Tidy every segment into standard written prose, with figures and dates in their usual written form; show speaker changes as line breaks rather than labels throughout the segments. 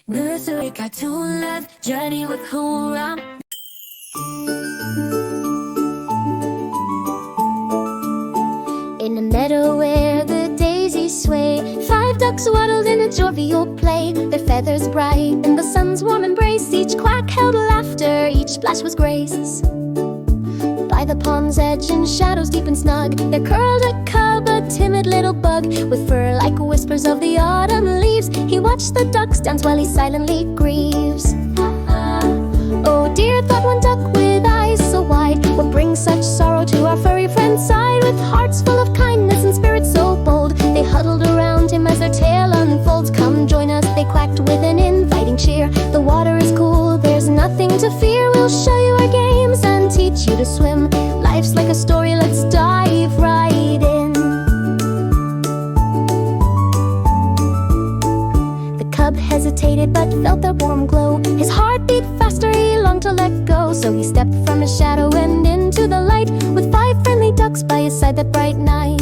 Nursery cartoon love journey with Hoorah. In a meadow where the daisies sway, 5 ducks waddled in a jovial play. Their feathers bright in the sun's warm embrace, each quack held laughter, each splash was grace. By the pond's edge in shadows deep and snug, there curled a cub, a timid little bug, with fur like whispers of the autumn leaves. He watched the ducks dance while he silently grieves. Oh dear, thought one duck with eyes so wide, what brings such sorrow to our furry friend's side? With hearts full of kindness and spirits so bold, they huddled around him as their tale unfolds. Come join us, they quacked with an inviting cheer. The water is cool, there's nothing to fear. We'll show you our games and teach you to swim. Life's like a story, let's dive right in. The cub hesitated but felt their warm glow. His heart beat faster, he longed to let go. So he stepped from his shadow and into the light, with 5 friendly ducks by his side that bright night.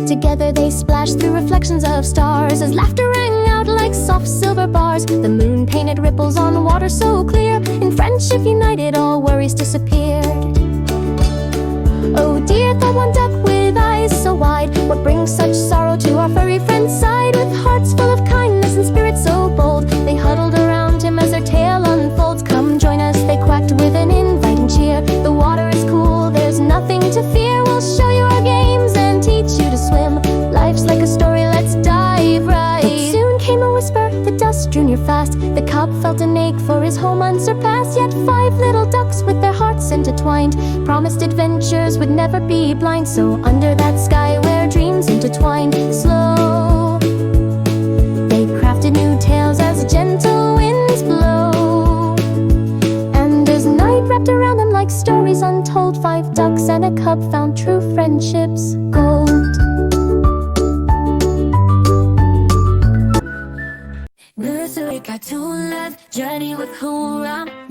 Together they splashed through reflections of stars, as laughter rang out like soft silver bars. The moon painted ripples on water so clear, in friendship united all worries disappeared. Oh dear, thought one duck with eyes so wide, what brings such sorrow to our furry friend's side? With hearts full of kindness and spirits so bold, they huddled around him as their tale unfolds. Come join us, they quacked with an inviting cheer. The water is cool, there's nothing to fear. We'll show you our games and teach you to swim. Life's like a story, let's dive right. But soon came a whisper, the dust drew near fast. The cub felt an ache for his home unsurpassed. Yet 5 little ducks with their hearts intertwined promised adventures would never be blind. So under that sky where dreams intertwined, slow they crafted new tales as gentle winds blow. And as night wrapped around them like stories untold, 5 ducks and a cub found true friendship's gold. Nursery cartoon love journey with Hoorah.